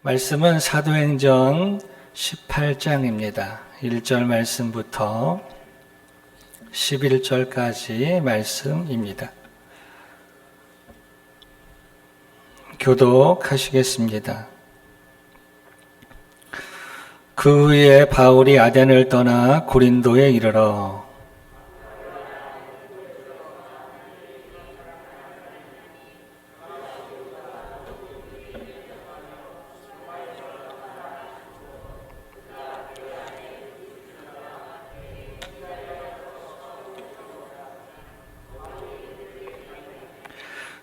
말씀은 사도행전 18장입니다. 1절 말씀부터 11절까지 말씀입니다. 교독하시겠습니다. 그 후에 바울이 아덴을 떠나 고린도에 이르러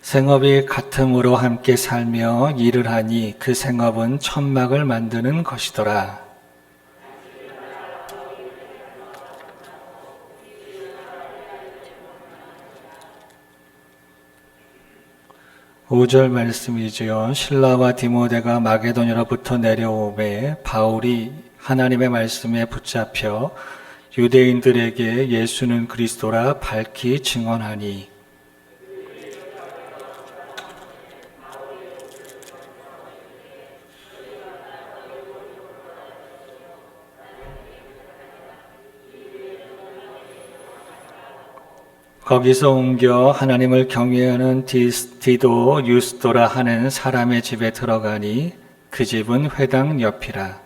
생업이 같음으로 함께 살며 일을 하니 그 생업은 천막을 만드는 것이더라. 5절 말씀이지요. 실라와 디모데가 마게도냐로부터 내려오매 바울이 하나님의 말씀에 붙잡혀 유대인들에게 예수는 그리스도라 밝히 증언하니 거기서 옮겨 하나님을 경외하는 디도 유스도라 하는 사람의 집에 들어가니 그 집은 회당 옆이라.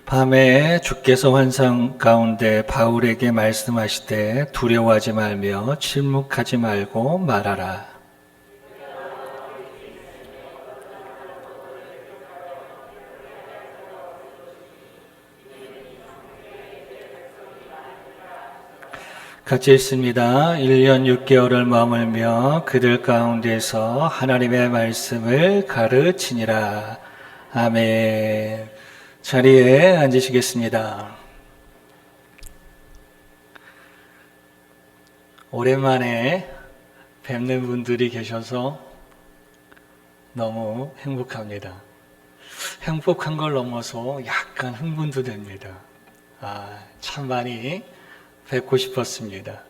밤에 주께서 환상 가운데 바울에게 말씀하시되 두려워하지 말며 침묵하지 말고 말하라. 같이 있습니다. 1년 6개월을 머물며 그들 가운데서 하나님의 말씀을 가르치니라. 아멘. 자리에 앉으시겠습니다. 오랜만에 뵙는 분들이 계셔서 너무 행복합니다. 행복한 걸 넘어서 약간 흥분도 됩니다. 참 많이 뵙고 싶었습니다.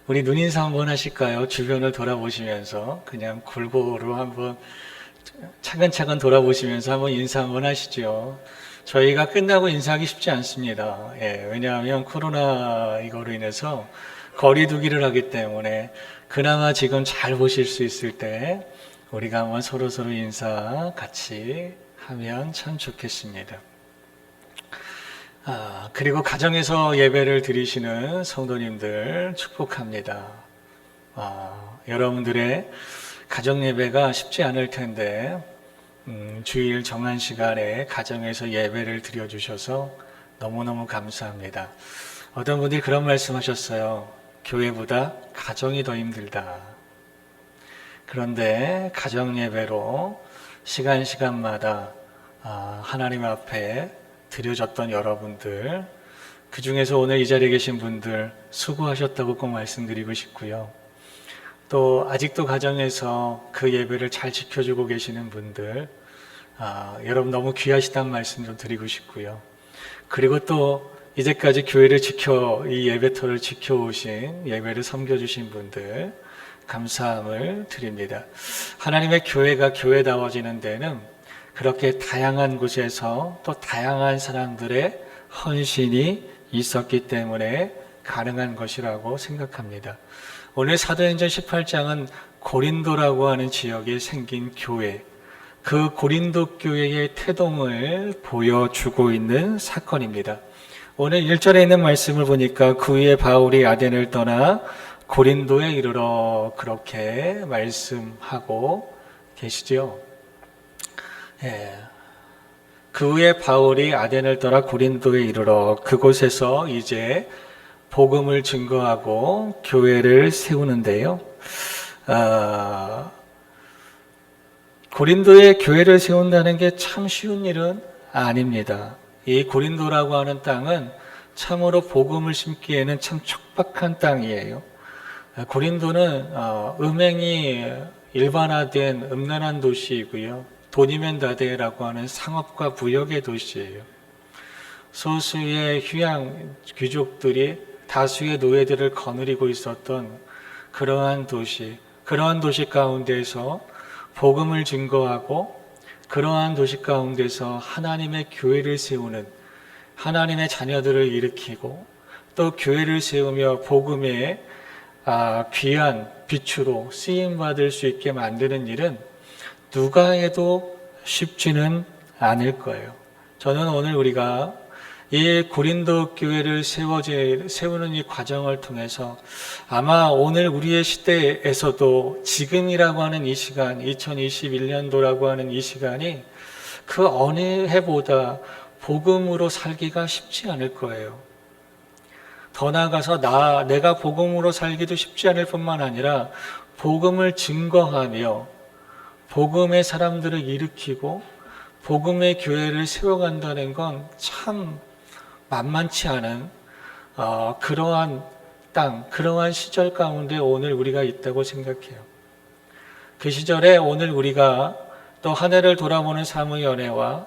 우리 눈인사 한번 하실까요? 주변을 돌아보시면서 그냥 골고루 한번 차근차근 돌아보시면서 한번 인사 한번 하시죠. 저희가 끝나고 인사하기 쉽지 않습니다. 왜냐하면 코로나 이거로 인해서 거리 두기를 하기 때문에 그나마 지금 잘 보실 수 있을 때 우리가 한번 서로서로 인사 같이 하면 참 좋겠습니다. 그리고 가정에서 예배를 드리시는 성도님들 축복합니다. 여러분들의 가정 예배가 쉽지 않을 텐데 주일 정한 시간에 가정에서 예배를 드려주셔서 너무너무 감사합니다. 어떤 분들이 그런 말씀하셨어요. 교회보다 가정이 더 힘들다. 그런데 가정 예배로 시간마다 하나님 앞에 드려졌던 여러분들, 그 중에서 오늘 이 자리에 계신 분들 수고하셨다고 꼭 말씀드리고 싶고요. 또 아직도 가정에서 그 예배를 잘 지켜주고 계시는 분들, 여러분 너무 귀하시다는 말씀 좀 드리고 싶고요. 그리고 또 이제까지 교회를 이 예배터를 지켜오신, 예배를 섬겨주신 분들 감사함을 드립니다. 하나님의 교회가 교회다워지는 데는 그렇게 다양한 곳에서 또 다양한 사람들의 헌신이 있었기 때문에 가능한 것이라고 생각합니다. 오늘 사도행전 18장은 고린도라고 하는 지역에 생긴 교회, 그 고린도 교회의 태동을 보여주고 있는 사건입니다. 오늘 1절에 있는 말씀을 보니까 그 후에 바울이 아덴을 떠나 고린도에 이르러 그렇게 말씀하고 계시죠. 그 후에 바울이 아덴을 떠나 고린도에 이르러 그곳에서 이제 복음을 증거하고 교회를 세우는데요. 고린도에 교회를 세운다는 게 참 쉬운 일은 아닙니다. 이 고린도라고 하는 땅은 참으로 복음을 심기에는 참 척박한 땅이에요. 고린도는 음행이 일반화된 음란한 도시이고요. 돈이면 다대라고 하는 상업과 부역의 도시예요. 소수의 휴양 귀족들이 다수의 노예들을 거느리고 있었던 그러한 도시 가운데서 복음을 증거하고 그러한 도시 가운데서 하나님의 교회를 세우는, 하나님의 자녀들을 일으키고 또 교회를 세우며 복음의 귀한 빛으로 쓰임받을 수 있게 만드는 일은 누가 해도 쉽지는 않을 거예요. 저는 오늘 우리가 이 고린도 교회를 세우는 이 과정을 통해서 아마 오늘 우리의 시대에서도 지금이라고 하는 이 시간, 2021년도라고 하는 이 시간이 그 어느 해보다 복음으로 살기가 쉽지 않을 거예요. 더 나아가서 내가 복음으로 살기도 쉽지 않을 뿐만 아니라 복음을 증거하며 복음의 사람들을 일으키고 복음의 교회를 세워간다는 건 참 만만치 않은 그러한 땅, 그러한 시절 가운데 오늘 우리가 있다고 생각해요. 그 시절에 오늘 우리가 또 한 해를 돌아보는 사무연회와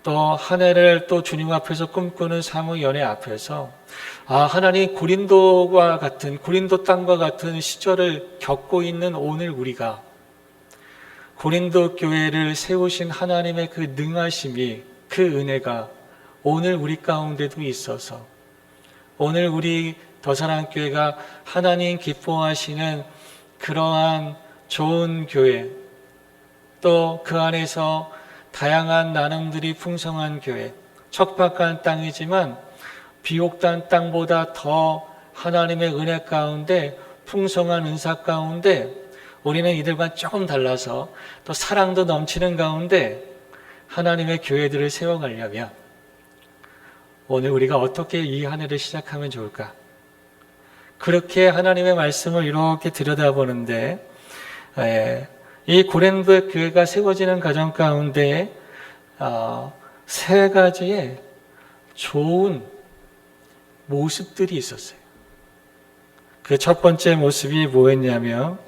또 한 해를 또 주님 앞에서 꿈꾸는 사무연회 앞에서 하나님 고린도 땅과 같은 시절을 겪고 있는 오늘 우리가 고린도 교회를 세우신 하나님의 그 능하심이, 그 은혜가 오늘 우리 가운데도 있어서 오늘 우리 더사랑교회가 하나님 기뻐하시는 그러한 좋은 교회, 또 그 안에서 다양한 나눔들이 풍성한 교회, 척박한 땅이지만 비옥단 땅보다 더 하나님의 은혜 가운데 풍성한 은사 가운데 우리는 이들과 조금 달라서 또 사랑도 넘치는 가운데 하나님의 교회들을 세워가려면 오늘 우리가 어떻게 이 한 해를 시작하면 좋을까? 그렇게 하나님의 말씀을 이렇게 들여다보는데 이 고린도 교회가 세워지는 과정 가운데 세 가지의 좋은 모습들이 있었어요. 그 첫 번째 모습이 뭐였냐면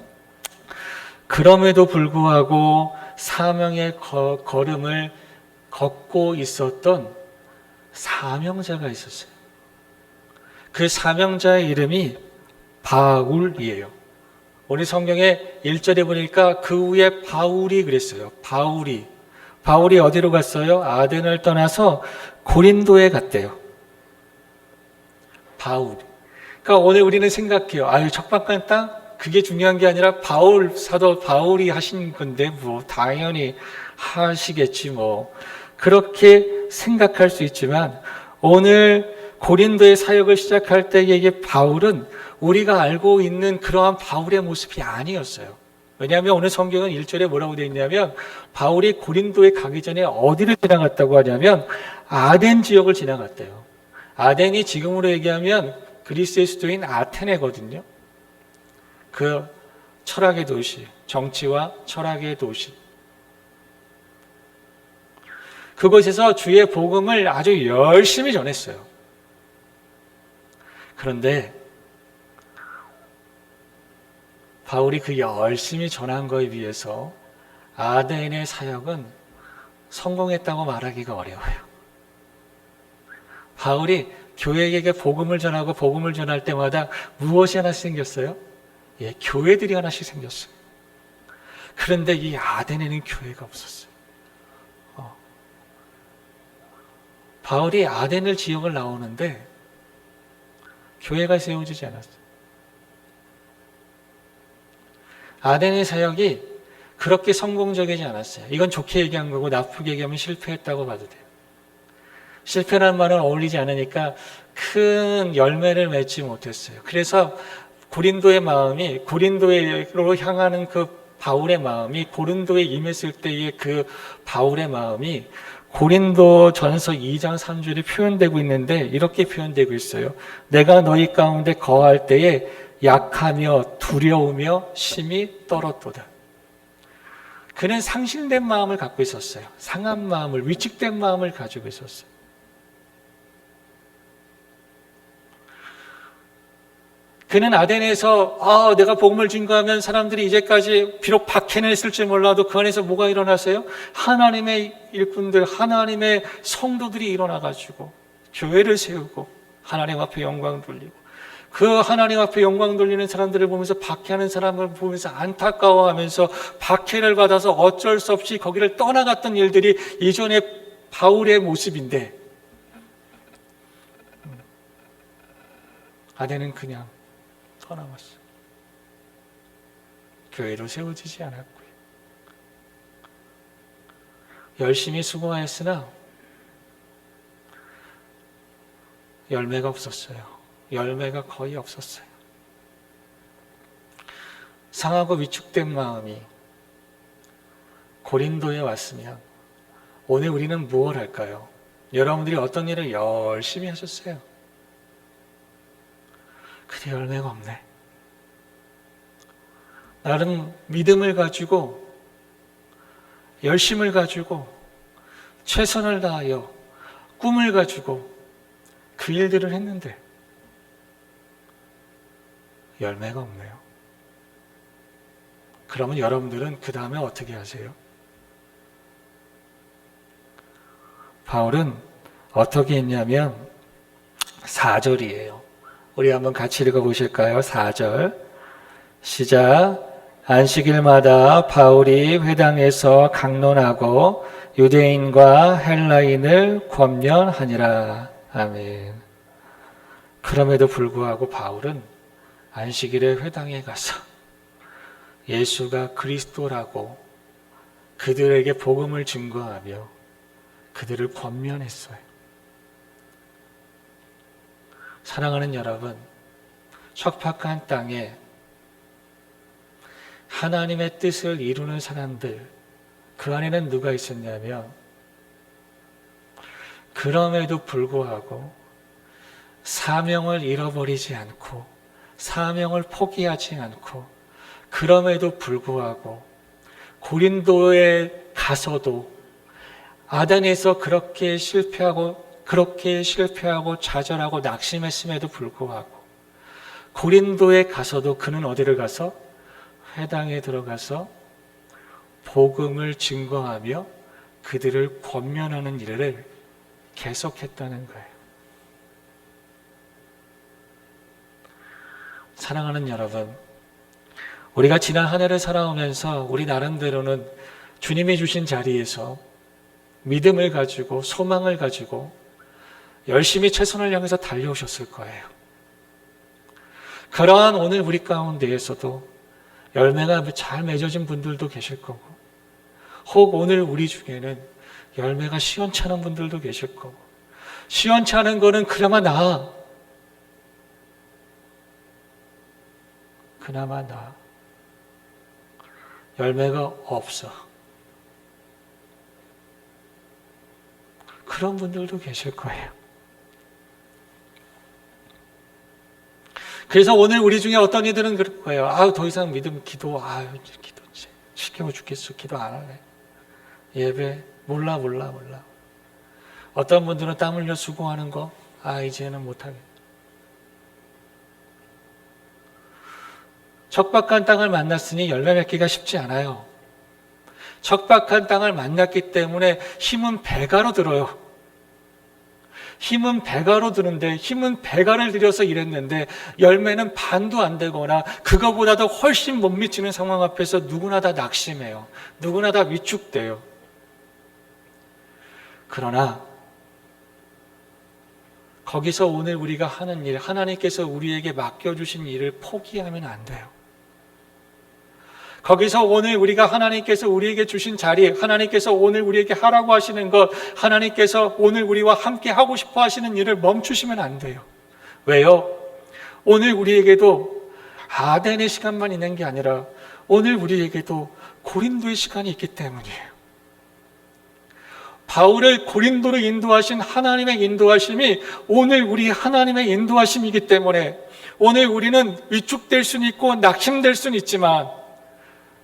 그럼에도 불구하고 사명의 걸음을 걷고 있었던 사명자가 있었어요. 그 사명자의 이름이 바울이에요. 우리 성경에 1절에 보니까 그 후에 바울이 그랬어요. 바울이 어디로 갔어요? 아덴을 떠나서 고린도에 갔대요. 바울. 그러니까 오늘 우리는 생각해요. 척박한 땅? 그게 중요한 게 아니라 사도 바울이 하신 건데 당연히 하시겠지 그렇게 생각할 수 있지만 오늘 고린도의 사역을 시작할 때의 바울은 우리가 알고 있는 그러한 바울의 모습이 아니었어요. 왜냐하면 오늘 성경은 1절에 뭐라고 되어 있냐면 바울이 고린도에 가기 전에 어디를 지나갔다고 하냐면 아덴 지역을 지나갔대요. 아덴이 지금으로 얘기하면 그리스의 수도인 아테네거든요. 그 철학의 도시, 정치와 철학의 도시. 그곳에서 주의 복음을 아주 열심히 전했어요. 그런데 바울이 그 열심히 전한 거에 비해서 아덴의 사역은 성공했다고 말하기가 어려워요. 바울이 교회에게 복음을 전하고 복음을 전할 때마다 무엇이 하나씩 생겼어요? 교회들이 하나씩 생겼어요. 그런데 이 아덴에는 교회가 없었어요. 바울이 아덴을 지역을 나오는데 교회가 세워지지 않았어요. 아덴의 사역이 그렇게 성공적이지 않았어요. 이건 좋게 얘기한 거고 나쁘게 얘기하면 실패했다고 봐도 돼요. 실패라는 말은 어울리지 않으니까 큰 열매를 맺지 못했어요. 그래서 고린도의 마음이, 고린도로 향하는 그 바울의 마음이, 고린도에 임했을 때의 그 바울의 마음이 고린도 전서 2장 3절에 표현되고 있는데 이렇게 표현되고 있어요. 내가 너희 가운데 거할 때에 약하며 두려우며 심히 떨었도다. 그는 상실된 마음을 갖고 있었어요. 상한 마음을, 위축된 마음을 가지고 있었어요. 그는 아덴에서 내가 복음을 증거하면 사람들이 이제까지 비록 박해는 했을지 몰라도 그 안에서 뭐가 일어나세요? 하나님의 일꾼들, 하나님의 성도들이 일어나가지고 교회를 세우고 하나님 앞에 영광 돌리고, 그 하나님 앞에 영광 돌리는 사람들을 보면서 박해하는 사람을 보면서 안타까워하면서 박해를 받아서 어쩔 수 없이 거기를 떠나갔던 일들이 이전의 바울의 모습인데, 아내는 그냥 떠나갔어요. 교회로 세워지지 않았고요. 열심히 수고하였으나 열매가 없었어요. 열매가 거의 없었어요. 상하고 위축된 마음이 고린도에 왔으면 오늘 우리는 무엇을 할까요? 여러분들이 어떤 일을 열심히 하셨어요. 근데 열매가 없네. 나름 믿음을 가지고, 열심을 가지고, 최선을 다하여 꿈을 가지고 그 일들을 했는데 열매가 없네요. 그러면 여러분들은 그 다음에 어떻게 하세요? 바울은 어떻게 했냐면 4절이에요. 우리 한번 같이 읽어보실까요? 4절 시작. 안식일마다 바울이 회당에서 강론하고 유대인과 헬라인을 권면하니라. 아멘. 그럼에도 불구하고 바울은 안식일에 회당에 가서 예수가 그리스도라고 그들에게 복음을 증거하며 그들을 권면했어요. 사랑하는 여러분, 척박한 땅에 하나님의 뜻을 이루는 사람들, 그 안에는 누가 있었냐면, 그럼에도 불구하고 사명을 잃어버리지 않고 사명을 포기하지 않고, 그럼에도 불구하고 고린도에 가서도 아덴에서 그렇게 실패하고 좌절하고 낙심했음에도 불구하고 고린도에 가서도 그는 어디를 가서 회당에 들어가서 복음을 증거하며 그들을 권면하는 일을 계속했다는 거예요. 사랑하는 여러분, 우리가 지난 한 해를 살아오면서 우리 나름대로는 주님이 주신 자리에서 믿음을 가지고 소망을 가지고 열심히 최선을 향해서 달려오셨을 거예요. 그러한 오늘 우리 가운데에서도 열매가 잘 맺어진 분들도 계실 거고, 혹 오늘 우리 중에는 열매가 시원찮은 분들도 계실 거고, 시원찮은 거는 그나마 나아. 열매가 없어. 그런 분들도 계실 거예요. 그래서 오늘 우리 중에 어떤 이들은 그럴 거예요. 더 이상 믿음, 기도 시켜고 죽겠어. 기도 안 할래. 예배, 몰라. 어떤 분들은 땀 흘려 수고하는 거, 이제는 못하겠다. 척박한 땅을 만났으니 열매 맺기가 쉽지 않아요. 척박한 땅을 만났기 때문에 힘은 배가로 들어요. 힘은 배가로 드는데, 힘은 배가를 들여서 일했는데 열매는 반도 안 되거나 그거보다도 훨씬 못 미치는 상황 앞에서 누구나 다 낙심해요. 누구나 다 위축돼요. 그러나 거기서 오늘 우리가 하는 일, 하나님께서 우리에게 맡겨주신 일을 포기하면 안 돼요. 거기서 오늘 우리가 하나님께서 우리에게 주신 자리, 하나님께서 오늘 우리에게 하라고 하시는 것, 하나님께서 오늘 우리와 함께 하고 싶어 하시는 일을 멈추시면 안 돼요. 왜요? 오늘 우리에게도 아덴의 시간만 있는 게 아니라 오늘 우리에게도 고린도의 시간이 있기 때문이에요. 바울을 고린도로 인도하신 하나님의 인도하심이 오늘 우리 하나님의 인도하심이기 때문에 오늘 우리는 위축될 수는 있고 낙심될 수는 있지만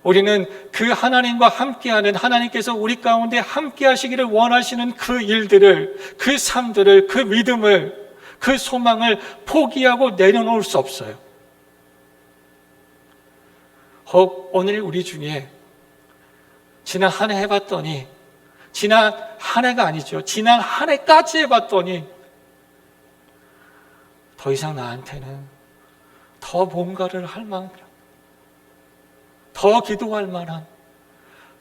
우리는 그 하나님과 함께하는, 하나님께서 우리 가운데 함께 하시기를 원하시는 그 일들을, 그 삶들을, 그 믿음을, 그 소망을 포기하고 내려놓을 수 없어요. 혹 오늘 우리 중에 지난 한 해 해봤더니, 지난 한 해가 아니죠. 지난 한 해까지 해봤더니 더 이상 나한테는 더 뭔가를 할 만한, 더 기도할 만한,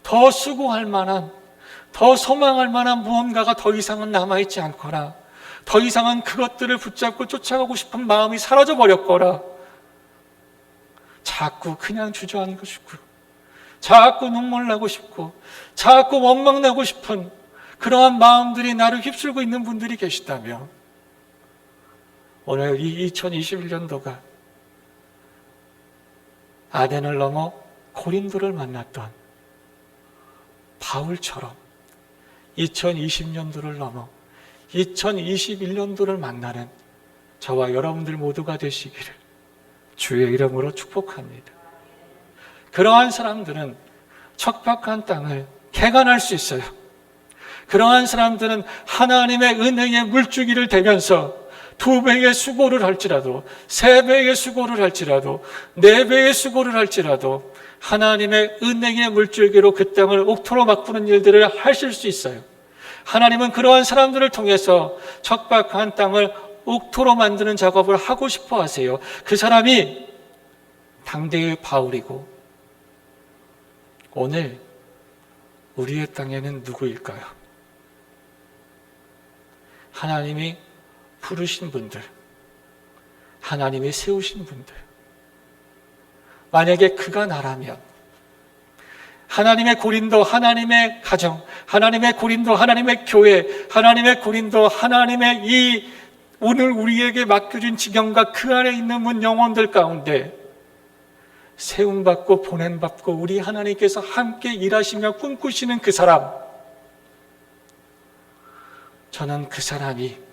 더 수고할 만한, 더 소망할 만한 무언가가 더 이상은 남아있지 않거나, 더 이상은 그것들을 붙잡고 쫓아가고 싶은 마음이 사라져버렸거나, 자꾸 그냥 주저앉고 싶고, 자꾸 눈물 나고 싶고, 자꾸 원망 나고 싶은 그러한 마음들이 나를 휩쓸고 있는 분들이 계시다면, 오늘 이 2021년도가 아덴을 넘어 고린도를 만났던 바울처럼 2020년도를 넘어 2021년도를 만나는 저와 여러분들 모두가 되시기를 주의 이름으로 축복합니다. 그러한 사람들은 척박한 땅을 개간할 수 있어요. 그러한 사람들은 하나님의 은혜의 물주기를 대면서 2배의 수고를 할지라도, 3배의 수고를 할지라도, 4배의 수고를 할지라도 하나님의 은혜의 물줄기로 그 땅을 옥토로 바꾸는 일들을 하실 수 있어요. 하나님은 그러한 사람들을 통해서 척박한 땅을 옥토로 만드는 작업을 하고 싶어 하세요. 그 사람이 당대의 바울이고, 오늘 우리의 땅에는 누구일까요? 하나님이 부르신 분들, 하나님이 세우신 분들, 만약에 그가 나라면 하나님의 고린도, 하나님의 가정, 하나님의 고린도, 하나님의 교회, 하나님의 고린도, 하나님의 이 오늘 우리에게 맡겨진 지경과 그 안에 있는 문 영혼들 가운데 세움받고 보냄받고 우리 하나님께서 함께 일하시며 꿈꾸시는 그 사람, 저는 그 사람이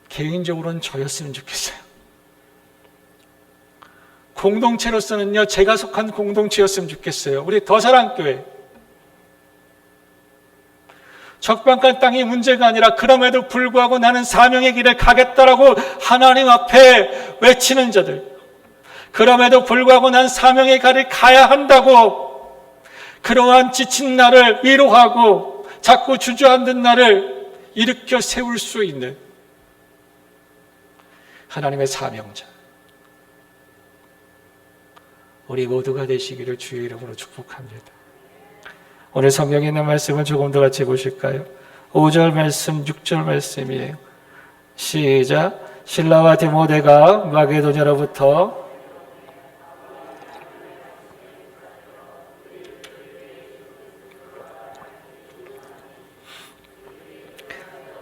개인적으로는 저였으면 좋겠어요. 공동체로서는요, 제가 속한 공동체였으면 좋겠어요. 우리 더사랑교회. 적방간 땅이 문제가 아니라 그럼에도 불구하고 나는 사명의 길을 가겠다라고 하나님 앞에 외치는 자들, 그럼에도 불구하고 난 사명의 길을 가야 한다고 그러한 지친 나를 위로하고 자꾸 주저앉은 나를 일으켜 세울 수 있는 하나님의 사명자, 우리 모두가 되시기를 주의 이름으로 축복합니다. 오늘 성경에 있는 말씀을 조금 더 같이 보실까요? 5절 말씀, 6절 말씀이에요. 시작. 실라와 디모데가 마게도냐로부터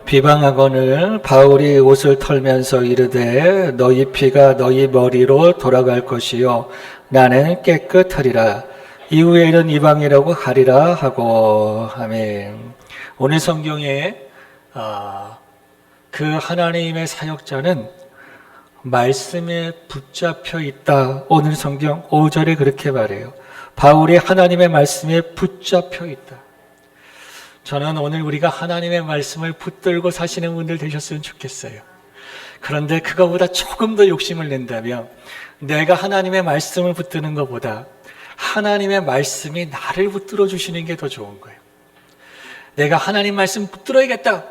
비방하거늘 바울이 옷을 털면서 이르되 너희 피가 너희 머리로 돌아갈 것이요 나는 깨끗하리라. 이후에 이런 이방이라고 하리라 하고. 아멘. 오늘 성경에 그 하나님의 사역자는 말씀에 붙잡혀 있다. 오늘 성경 5절에 그렇게 말해요. 바울이 하나님의 말씀에 붙잡혀 있다. 저는 오늘 우리가 하나님의 말씀을 붙들고 사시는 분들 되셨으면 좋겠어요. 그런데 그거보다 조금 더 욕심을 낸다면 내가 하나님의 말씀을 붙드는 것보다 하나님의 말씀이 나를 붙들어 주시는 게 더 좋은 거예요. 내가 하나님 말씀 붙들어야겠다.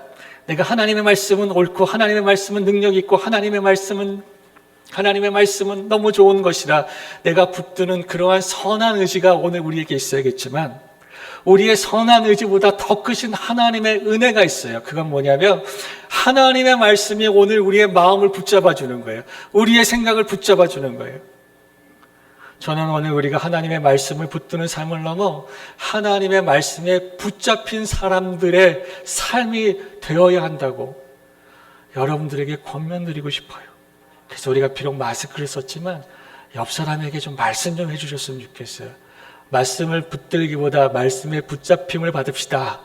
내가 하나님의 말씀은 옳고 하나님의 말씀은 능력 있고 하나님의 말씀은 너무 좋은 것이라 내가 붙드는 그러한 선한 의지가 오늘 우리에게 있어야겠지만, 우리의 선한 의지보다 더 크신 하나님의 은혜가 있어요. 그건 뭐냐면 하나님의 말씀이 오늘 우리의 마음을 붙잡아 주는 거예요. 우리의 생각을 붙잡아 주는 거예요. 저는 오늘 우리가 하나님의 말씀을 붙드는 삶을 넘어 하나님의 말씀에 붙잡힌 사람들의 삶이 되어야 한다고 여러분들에게 권면드리고 싶어요. 그래서 우리가 비록 마스크를 썼지만 옆 사람에게 좀 말씀 좀 해주셨으면 좋겠어요. 말씀을 붙들기보다 말씀에 붙잡힘을 받읍시다.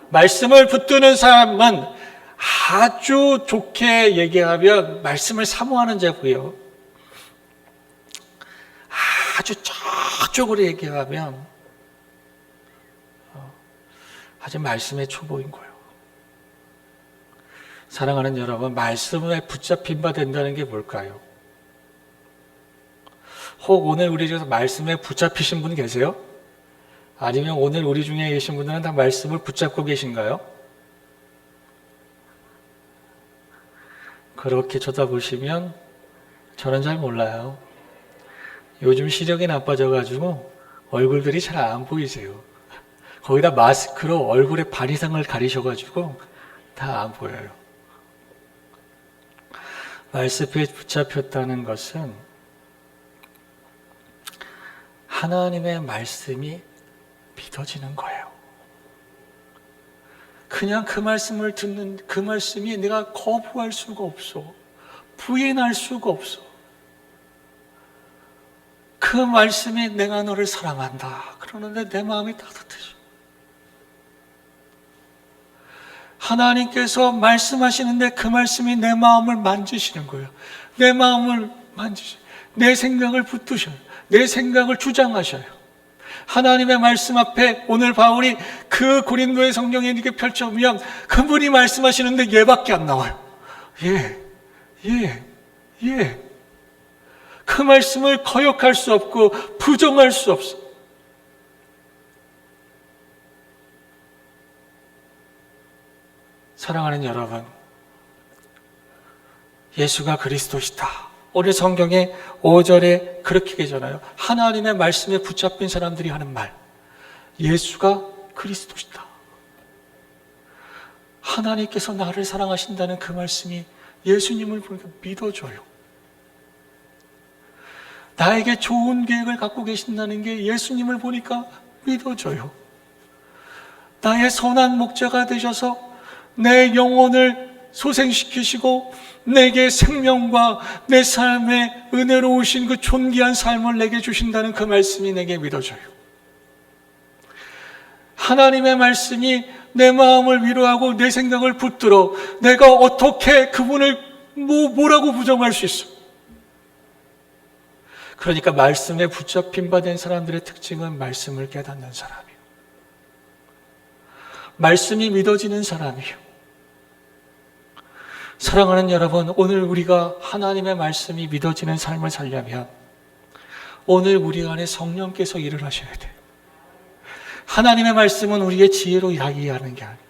말씀을 붙드는 사람은 아주 좋게 얘기하면 말씀을 사모하는 자고요. 아주 저쪽으로 얘기하면 아주 말씀의 초보인 거예요. 사랑하는 여러분, 말씀에 붙잡힌 바 된다는 게 뭘까요? 혹 오늘 우리 중에서 말씀에 붙잡히신 분 계세요? 아니면 오늘 우리 중에 계신 분들은 다 말씀을 붙잡고 계신가요? 그렇게 쳐다보시면 저는 잘 몰라요. 요즘 시력이 나빠져가지고 얼굴들이 잘 안 보이세요. 거기다 마스크로 얼굴의 반 이상을 가리셔가지고 다 안 보여요. 말씀에 붙잡혔다는 것은 하나님의 말씀이 믿어지는 거예요. 그냥 그 말씀을 듣는 그 말씀이 내가 거부할 수가 없어. 부인할 수가 없어. 그 말씀이 내가 너를 사랑한다. 그러는데 내 마음이 따뜻해져. 하나님께서 말씀하시는데 그 말씀이 내 마음을 만지시는 거예요. 내 마음을 만지셔요. 내 생각을 붙드셔요. 내 생각을 주장하셔요. 하나님의 말씀 앞에 오늘 바울이 그 고린도의 성경에 이렇게 펼쳐보면 그분이 말씀하시는데 얘밖에 안 나와요. 예. 그 말씀을 거역할 수 없고 부정할 수 없어. 사랑하는 여러분, 예수가 그리스도시다. 오늘 성경에 5절에 그렇게 계잖아요. 하나님의 말씀에 붙잡힌 사람들이 하는 말. 예수가 그리스도시다. 하나님께서 나를 사랑하신다는 그 말씀이 예수님을 보니까 믿어져요. 나에게 좋은 계획을 갖고 계신다는 게 예수님을 보니까 믿어져요. 나의 선한 목자가 되셔서 내 영혼을 소생시키시고 내게 생명과 내 삶에 은혜로우신 그 존귀한 삶을 내게 주신다는 그 말씀이 내게 믿어져요. 하나님의 말씀이 내 마음을 위로하고 내 생각을 붙들어 내가 어떻게 그분을 뭐라고 부정할 수 있어. 그러니까 말씀에 붙잡힌 바 된 사람들의 특징은 말씀을 깨닫는 사람이에요. 말씀이 믿어지는 사람이에요. 사랑하는 여러분, 오늘 우리가 하나님의 말씀이 믿어지는 삶을 살려면 오늘 우리 안에 성령께서 일을 하셔야 돼요. 하나님의 말씀은 우리의 지혜로 이해하는 게 아니에요.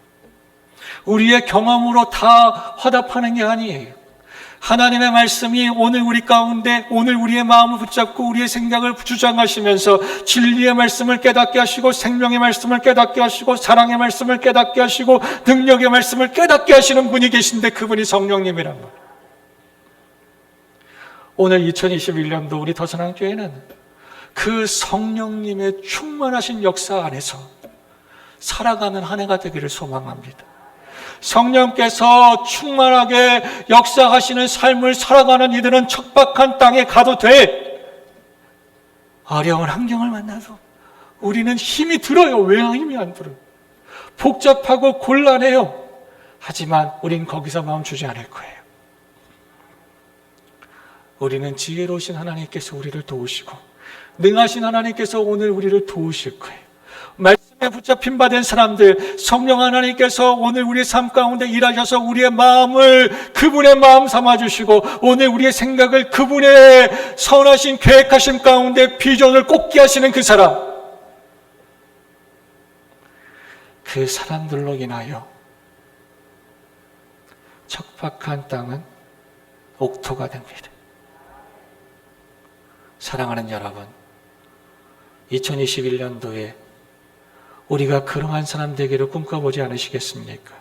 우리의 경험으로 다 화답하는 게 아니에요. 하나님의 말씀이 오늘 우리 가운데 오늘 우리의 마음을 붙잡고 우리의 생각을 주장하시면서 진리의 말씀을 깨닫게 하시고 생명의 말씀을 깨닫게 하시고 사랑의 말씀을 깨닫게 하시고 능력의 말씀을 깨닫게 하시는 분이 계신데 그분이 성령님이란 말이에요. 오늘 2021년도 우리 더사랑교회는 그 성령님의 충만하신 역사 안에서 살아가는 한 해가 되기를 소망합니다. 성령께서 충만하게 역사하시는 삶을 살아가는 이들은 척박한 땅에 가도 돼. 어려운 환경을 만나도 우리는 힘이 들어요. 왜 힘이 안 들어요? 복잡하고 곤란해요. 하지만 우린 거기서 멈추지 않을 거예요. 우리는 지혜로우신 하나님께서 우리를 도우시고 능하신 하나님께서 오늘 우리를 도우실 거예요. 말씀에 붙잡힌 바 된 사람들, 성령 하나님께서 오늘 우리의 삶 가운데 일하셔서 우리의 마음을 그분의 마음 삼아주시고 오늘 우리의 생각을 그분의 선하신 계획하심 가운데 비전을 꽂게 하시는 그 사람, 그 사람들로 인하여 척박한 땅은 옥토가 됩니다. 사랑하는 여러분, 2021년도에 우리가 그러한 사람 되기를 꿈꿔보지 않으시겠습니까?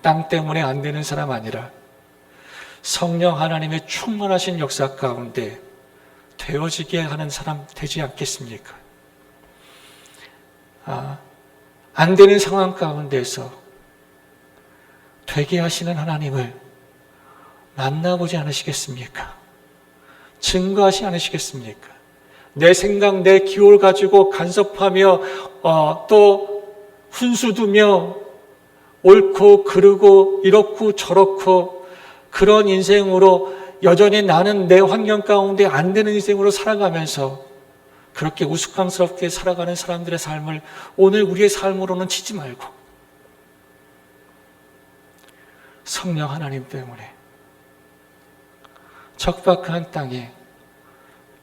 땅 때문에 안 되는 사람 아니라 성령 하나님의 충만하신 역사 가운데 되어지게 하는 사람 되지 않겠습니까? 안 되는 상황 가운데서 되게 하시는 하나님을 만나보지 않으시겠습니까? 증거하지 않으시겠습니까? 내 생각, 내 기호를 가지고 간섭하며 또 훈수두며 옳고 그르고 이렇고 저렇고 그런 인생으로 여전히 나는 내 환경 가운데 안 되는 인생으로 살아가면서 그렇게 우스꽝스럽게 살아가는 사람들의 삶을 오늘 우리의 삶으로는 치지 말고 성령 하나님 때문에 척박한 땅에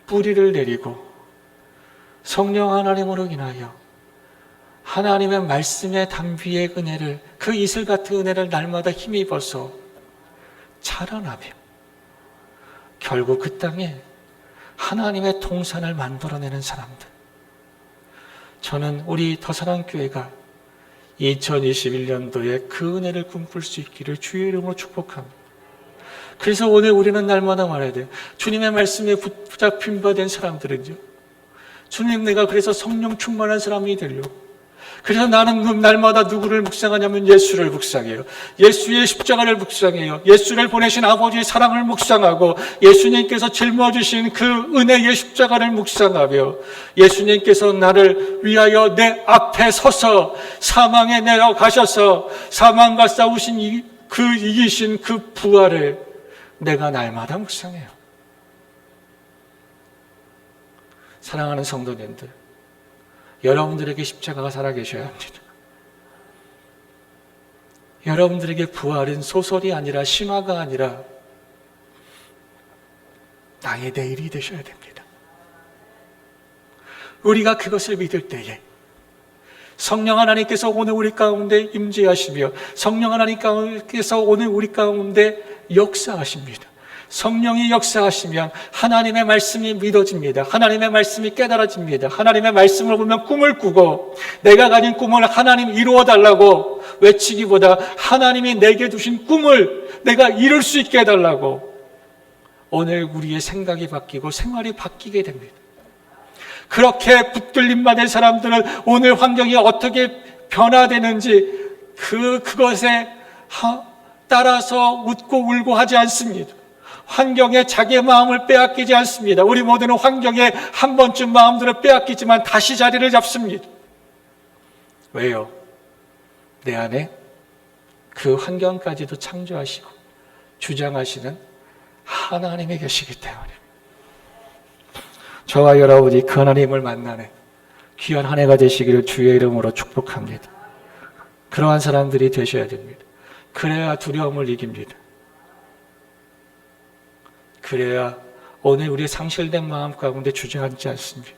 뿌리를 내리고 성령 하나님으로 인하여 하나님의 말씀의 담비의 은혜를, 그 이슬 같은 은혜를 날마다 힘입어서 자라나며 결국 그 땅에 하나님의 동산을 만들어내는 사람들. 저는 우리 더사랑교회가 2021년도에 그 은혜를 꿈꿀 수 있기를 주의 이름으로 축복합니다. 그래서 오늘 우리는 날마다 말해야 돼요. 주님의 말씀에 붙잡힌 바 된 사람들은요, 주님, 내가 그래서 성령 충만한 사람이 되려고, 그래서 나는 날마다 누구를 묵상하냐면 예수를 묵상해요. 예수의 십자가를 묵상해요. 예수를 보내신 아버지의 사랑을 묵상하고, 예수님께서 짊어지신 그 은혜의 십자가를 묵상하며, 예수님께서 나를 위하여 내 앞에 서서 사망에 내려가셔서 사망과 싸우신 이기신 그 부활을 내가 날마다 묵상해요. 사랑하는 성도님들, 여러분들에게 십자가가 살아계셔야 합니다. 여러분들에게 부활은 소설이 아니라 신화가 아니라 나의 내일이 되셔야 됩니다. 우리가 그것을 믿을 때에 성령 하나님께서 오늘 우리 가운데 임재하시며 성령 하나님께서 오늘 우리 가운데 역사하십니다. 성령이 역사하시면 하나님의 말씀이 믿어집니다. 하나님의 말씀이 깨달아집니다. 하나님의 말씀을 보면 꿈을 꾸고, 내가 가진 꿈을 하나님 이루어달라고 외치기보다 하나님이 내게 두신 꿈을 내가 이룰 수 있게 해달라고 오늘 우리의 생각이 바뀌고 생활이 바뀌게 됩니다. 그렇게 붙들림 받은 사람들은 오늘 환경이 어떻게 변화되는지 그것에 따라서 웃고 울고 하지 않습니다. 환경에 자기의 마음을 빼앗기지 않습니다. 우리 모두는 환경에 한 번쯤 마음들을 빼앗기지만 다시 자리를 잡습니다. 왜요? 내 안에 그 환경까지도 창조하시고 주장하시는 하나님이 계시기 때문에 저와 여러분이 그 하나님을 만나는 귀한 한 해가 되시기를 주의 이름으로 축복합니다. 그러한 사람들이 되셔야 됩니다. 그래야 두려움을 이깁니다. 그래야 오늘 우리의 상실된 마음 가운데 주저앉지 않습니다.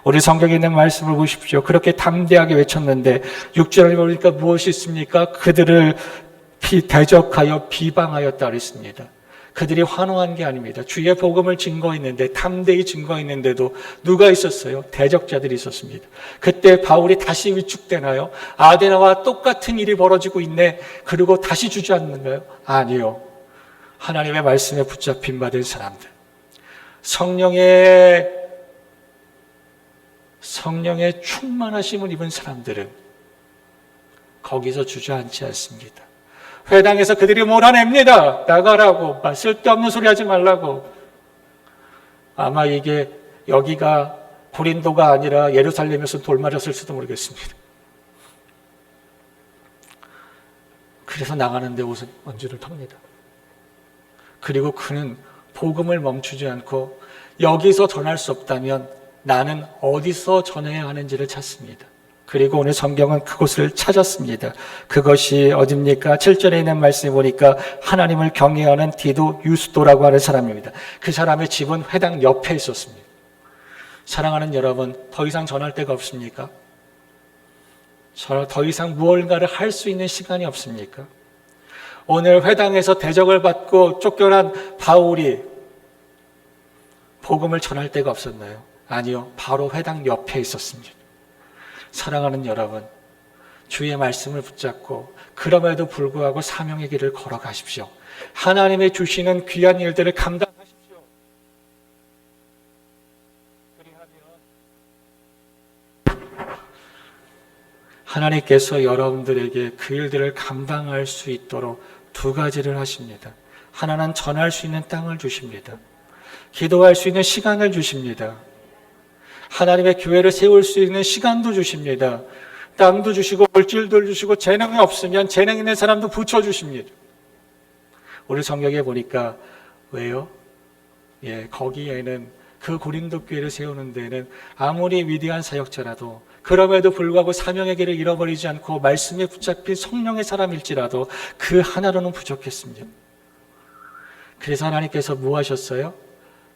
우리 성경에 있는 말씀을 보십시오. 그렇게 담대하게 외쳤는데 6절을 보니까 무엇이 있습니까? 그들을 대적하여 비방하였다 그랬습니다. 그들이 환호한 게 아닙니다. 주의 복음을 증거했는데, 담대히 증거했는데도 누가 있었어요? 대적자들이 있었습니다. 그때 바울이 다시 위축되나요? 아데나와 똑같은 일이 벌어지고 있네. 그리고 다시 주저앉는가요? 아니요. 하나님의 말씀에 붙잡힌 바 된 사람들, 성령의 충만하심을 입은 사람들은 거기서 주저앉지 않습니다. 회당에서 그들이 몰아냅니다. 나가라고, 쓸데없는 소리 하지 말라고. 아마 여기가 고린도가 아니라 예루살렘에서 돌맞았을지도 모르겠습니다. 그래서 나가는데 옷은 먼지를 텁니다. 그리고 그는 복음을 멈추지 않고 여기서 전할 수 없다면 나는 어디서 전해야 하는지를 찾습니다. 그리고 오늘 성경은 그곳을 찾았습니다. 그것이 어딥니까? 7절에 있는 말씀을 보니까 하나님을 경외하는 디도 유스도라고 하는 사람입니다. 그 사람의 집은 회당 옆에 있었습니다. 사랑하는 여러분, 더 이상 전할 데가 없습니까? 더 이상 무언가를 할 수 있는 시간이 없습니까? 오늘 회당에서 대적을 받고 쫓겨난 바울이 복음을 전할 데가 없었나요? 아니요. 바로 회당 옆에 있었습니다. 사랑하는 여러분, 주의 말씀을 붙잡고 그럼에도 불구하고 사명의 길을 걸어가십시오. 하나님의 주시는 귀한 일들을 감당하십시오. 그리하면 하나님께서 여러분들에게 그 일들을 감당할 수 있도록 두 가지를 하십니다. 하나는 전할 수 있는 땅을 주십니다. 기도할 수 있는 시간을 주십니다. 하나님의 교회를 세울 수 있는 시간도 주십니다. 땅도 주시고 물질도 주시고, 재능이 없으면 재능 있는 사람도 붙여주십니다. 우리 성경에 보니까 왜요? 거기에는 그 고린도 교회를 세우는 데는 아무리 위대한 사역자라도, 그럼에도 불구하고 사명의 길을 잃어버리지 않고 말씀에 붙잡힌 성령의 사람일지라도 그 하나로는 부족했습니다. 그래서 하나님께서 뭐 하셨어요?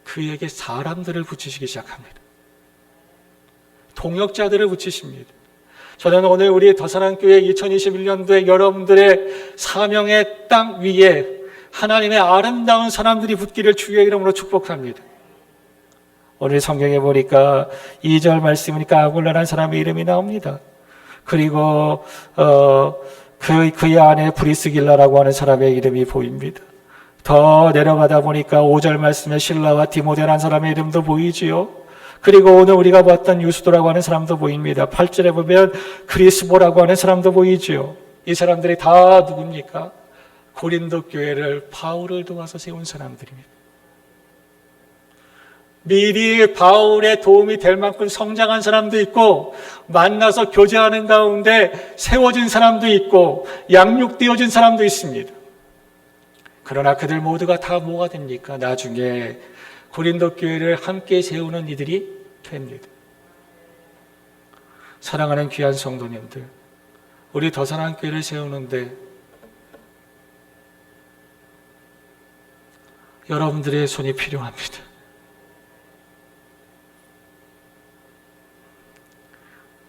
그에게 사람들을 붙이시기 시작합니다. 동역자들을 붙이십니다. 저는 오늘 우리 더사랑교회 2021년도에 여러분들의 사명의 땅 위에 하나님의 아름다운 사람들이 붙기를 주의 이름으로 축복합니다. 오늘 성경에 보니까 2절 말씀이니까 아굴라라는 사람의 이름이 나옵니다. 그리고 그의 안에 브리스길라라고 하는 사람의 이름이 보입니다. 더 내려가다 보니까 5절 말씀에 실라와 디모데라는 사람의 이름도 보이지요. 그리고 오늘 우리가 봤던 유수도라고 하는 사람도 보입니다. 8절에 보면 그리스보라고 하는 사람도 보이지요. 이 사람들이 다 누굽니까? 고린도 교회를 바울을 도와서 세운 사람들입니다. 미리 바울의 도움이 될 만큼 성장한 사람도 있고, 만나서 교제하는 가운데 세워진 사람도 있고, 양육되어진 사람도 있습니다. 그러나 그들 모두가 다 뭐가 됩니까? 나중에 고린도 교회를 함께 세우는 이들이 됩니다. 사랑하는 귀한 성도님들, 우리 더사랑 교회를 세우는데 여러분들의 손이 필요합니다.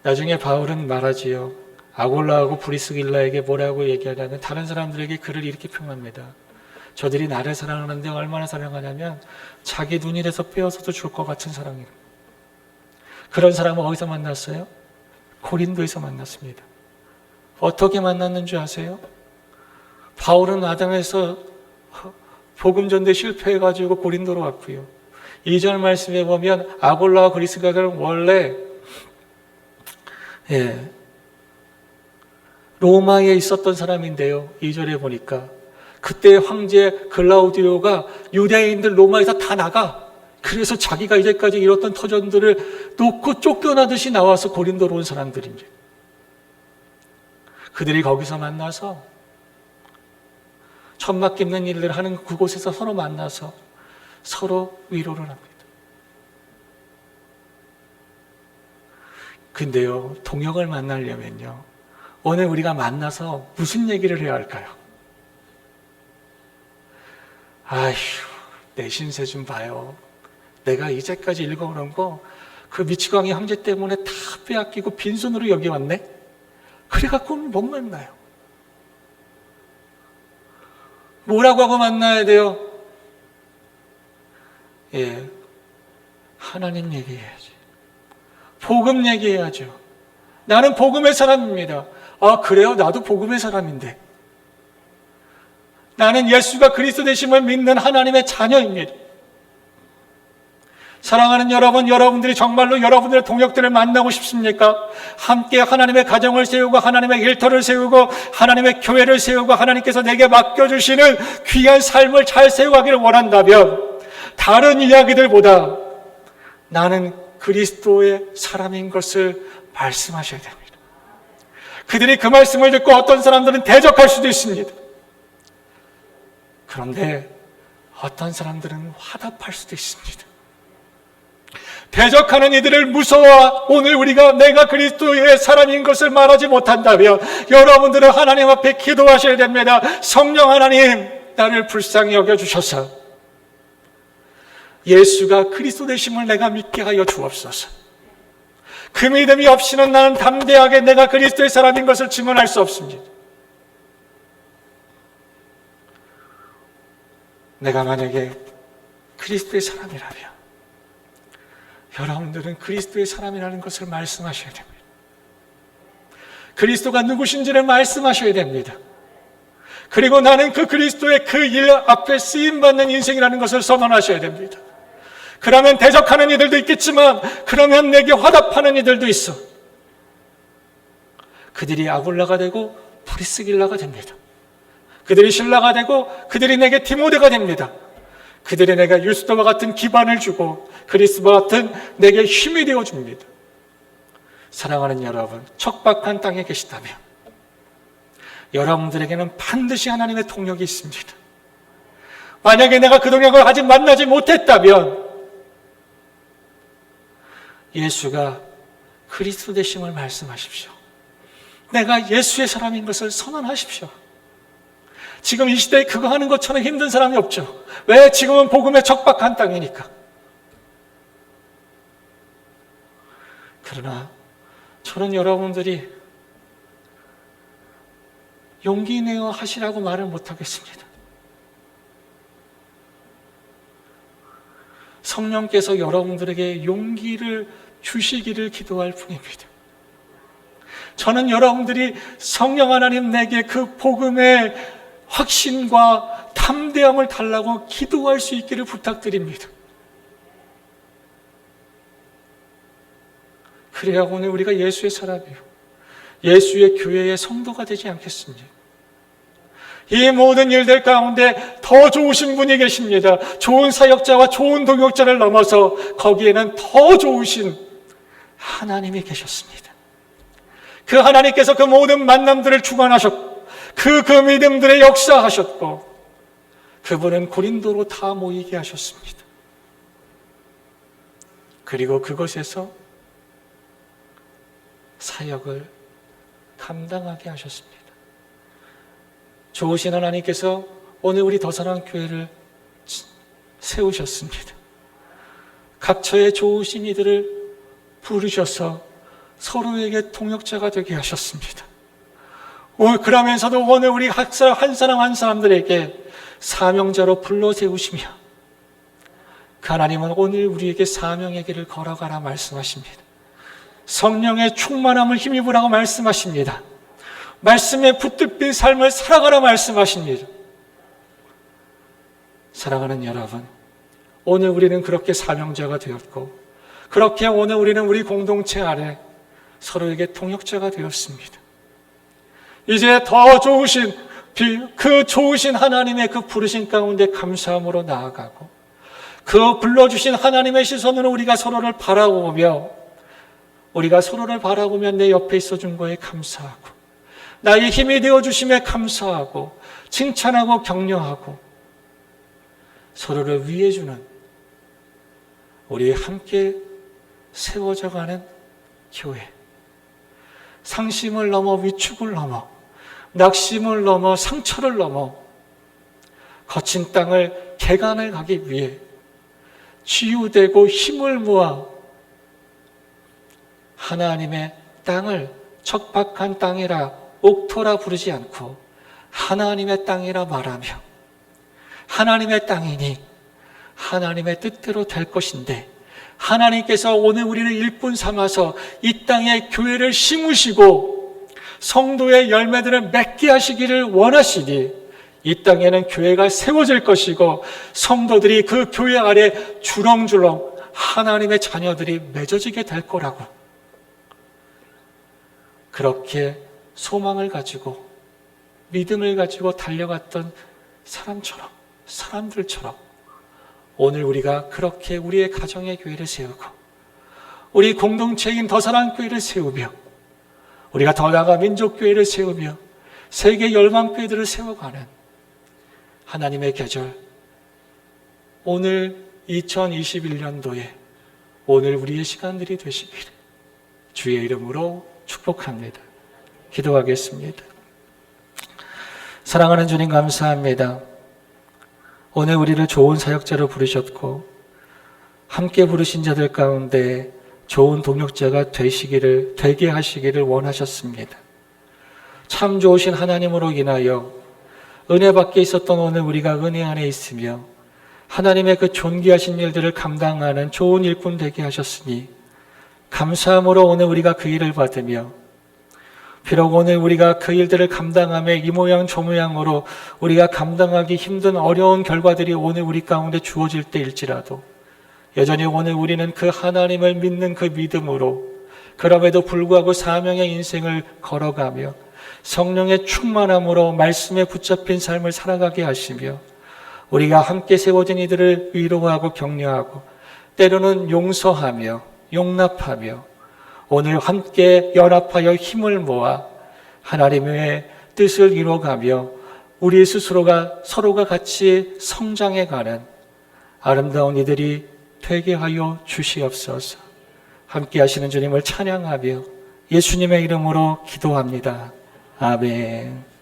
나중에 바울은 말하지요. 아골라하고 브리스길라에게 뭐라고 얘기하냐면, 다른 사람들에게 그를 이렇게 평합니다. 저들이 나를 사랑하는데 얼마나 사랑하냐면 자기 눈이라서 빼어서도 줄 것 같은 사랑이에요. 그런 사람은 어디서 만났어요? 고린도에서 만났습니다. 어떻게 만났는 줄 아세요? 바울은 아담에서 복음 전도에 실패해가지고 고린도로 왔고요. 2절 말씀에 보면 아골라와 브리스길라는 원래 로마에 있었던 사람인데요. 2절에 보니까 그때 황제 글라우디오가 유대인들 로마에서 다 나가. 그래서 자기가 이제까지 이뤘던 터전들을 놓고 쫓겨나듯이 나와서 고린도로 온 사람들입니다. 그들이 거기서 만나서 천막 깁는 일을 하는 그곳에서 서로 만나서 서로 위로를 합니다. 근데요, 동역을 만나려면요, 오늘 우리가 만나서 무슨 얘기를 해야 할까요? 아휴, 내 신세 좀 봐요. 내가 이제까지 읽어오는 거 그 미치광이 황제 때문에 다 빼앗기고 빈손으로 여기 왔네? 그래갖고 못 만나요. 뭐라고 하고 만나야 돼요? 하나님 얘기해야지. 복음 얘기해야죠. 나는 복음의 사람입니다. 아, 그래요? 나도 복음의 사람인데. 나는 예수가 그리스도 되심을 믿는 하나님의 자녀입니다. 사랑하는 여러분, 여러분들이 정말로 여러분들의 동역들을 만나고 싶습니까? 함께 하나님의 가정을 세우고 하나님의 일터를 세우고 하나님의 교회를 세우고 하나님께서 내게 맡겨주시는 귀한 삶을 잘 세워가기를 원한다면 다른 이야기들보다 나는 그리스도의 사람인 것을 말씀하셔야 됩니다. 그들이 그 말씀을 듣고 어떤 사람들은 대적할 수도 있습니다. 그런데 어떤 사람들은 화답할 수도 있습니다. 대적하는 이들을 무서워 오늘 우리가 내가 그리스도의 사람인 것을 말하지 못한다면 여러분들은 하나님 앞에 기도하셔야 됩니다. 성령 하나님, 나를 불쌍히 여겨주셔서 예수가 그리스도 되심을 내가 믿게 하여 주옵소서. 그 믿음이 없이는 나는 담대하게 내가 그리스도의 사람인 것을 증언할 수 없습니다. 내가 만약에 그리스도의 사람이라면 여러분들은 그리스도의 사람이라는 것을 말씀하셔야 됩니다. 그리스도가 누구신지를 말씀하셔야 됩니다. 그리고 나는 그 그리스도의 그 일 앞에 쓰임받는 인생이라는 것을 선언하셔야 됩니다. 그러면 대적하는 이들도 있겠지만 그러면 내게 화답하는 이들도 있어. 그들이 아굴라가 되고 브리스길라가 됩니다. 그들이 신라가 되고 그들이 내게 디모데가 됩니다. 그들이 내가 유스도와 같은 기반을 주고 그리스도와 같은 내게 힘이 되어줍니다. 사랑하는 여러분, 척박한 땅에 계시다면 여러분들에게는 반드시 하나님의 동역이 있습니다. 만약에 내가 그 동역을 아직 만나지 못했다면 예수가 그리스도 되심을 말씀하십시오. 내가 예수의 사람인 것을 선언하십시오. 지금 이 시대에 그거 하는 것처럼 힘든 사람이 없죠. 왜? 지금은 복음의 척박한 땅이니까. 그러나 저는 여러분들이 용기 내어 하시라고 말을 못하겠습니다. 성령께서 여러분들에게 용기를 주시기를 기도할 뿐입니다. 저는 여러분들이 성령 하나님 내게 그 복음의 확신과 담대함을 달라고 기도할 수 있기를 부탁드립니다. 그래야 오늘 우리가 예수의 사람이요, 예수의 교회의 성도가 되지 않겠습니까? 이 모든 일들 가운데 더 좋으신 분이 계십니다. 좋은 사역자와 좋은 동역자를 넘어서 거기에는 더 좋으신 하나님이 계셨습니다. 그 하나님께서 그 모든 만남들을 주관하셨고 그 믿음들의 역사하셨고 그분은 고린도로 다 모이게 하셨습니다. 그리고 그것에서 사역을 감당하게 하셨습니다. 좋으신 하나님께서 오늘 우리 더사랑교회를 세우셨습니다. 각처의 좋으신 이들을 부르셔서 서로에게 동역자가 되게 하셨습니다. 그러면서도 오늘 우리 한 사람 한 사람들에게 사명자로 불러 세우시며 그 하나님은 오늘 우리에게 사명의 길을 걸어가라 말씀하십니다. 성령의 충만함을 힘입으라고 말씀하십니다. 말씀에 붙들린 삶을 살아가라 말씀하십니다. 사랑하는 여러분, 오늘 우리는 그렇게 사명자가 되었고 그렇게 오늘 우리는 우리 공동체 안에 서로에게 동역자가 되었습니다. 이제 더 좋으신 그 좋으신 하나님의 그 부르신 가운데 감사함으로 나아가고 그 불러주신 하나님의 시선으로 우리가 서로를 바라보며 내 옆에 있어준 거에 감사하고 나의 힘이 되어주심에 감사하고 칭찬하고 격려하고 서로를 위해주는 우리 함께 세워져가는 교회, 상심을 넘어 위축을 넘어 낙심을 넘어 상처를 넘어 거친 땅을 개간을 가기 위해 치유되고 힘을 모아 하나님의 땅을 척박한 땅이라 옥토라 부르지 않고 하나님의 땅이라 말하며 하나님의 땅이니 하나님의 뜻대로 될 것인데 하나님께서 오늘 우리를 일꾼 삼아서 이 땅에 교회를 심으시고 성도의 열매들을 맺게 하시기를 원하시니 이 땅에는 교회가 세워질 것이고 성도들이 그 교회 아래 주렁주렁 하나님의 자녀들이 맺어지게 될 거라고 그렇게 소망을 가지고 믿음을 가지고 달려갔던 사람들처럼 오늘 우리가 그렇게 우리의 가정의 교회를 세우고 우리 공동체인 더사랑교회를 세우며 우리가 더 나아가 민족교회를 세우며 세계 열방교회들을 세워가는 하나님의 계절, 오늘 2021년도에 오늘 우리의 시간들이 되시기를 주의 이름으로 축복합니다. 기도하겠습니다. 사랑하는 주님 감사합니다. 오늘 우리를 좋은 사역자로 부르셨고 함께 부르신 자들 가운데 좋은 동역자가 되게 하시기를 원하셨습니다. 참 좋으신 하나님으로 인하여 은혜 밖에 있었던 오늘 우리가 은혜 안에 있으며 하나님의 그 존귀하신 일들을 감당하는 좋은 일꾼 되게 하셨으니 감사함으로 오늘 우리가 그 일을 받으며 비록 오늘 우리가 그 일들을 감당하며 이 모양 저 모양으로 우리가 감당하기 힘든 어려운 결과들이 오늘 우리 가운데 주어질 때일지라도 여전히 오늘 우리는 그 하나님을 믿는 그 믿음으로 그럼에도 불구하고 사명의 인생을 걸어가며 성령의 충만함으로 말씀에 붙잡힌 삶을 살아가게 하시며 우리가 함께 세워진 이들을 위로하고 격려하고 때로는 용서하며 용납하며 오늘 함께 연합하여 힘을 모아 하나님의 뜻을 이루어가며 우리 스스로가 서로가 같이 성장해가는 아름다운 이들이 되게 하여 주시옵소서. 함께 하시는 주님을 찬양하며 예수님의 이름으로 기도합니다. 아멘.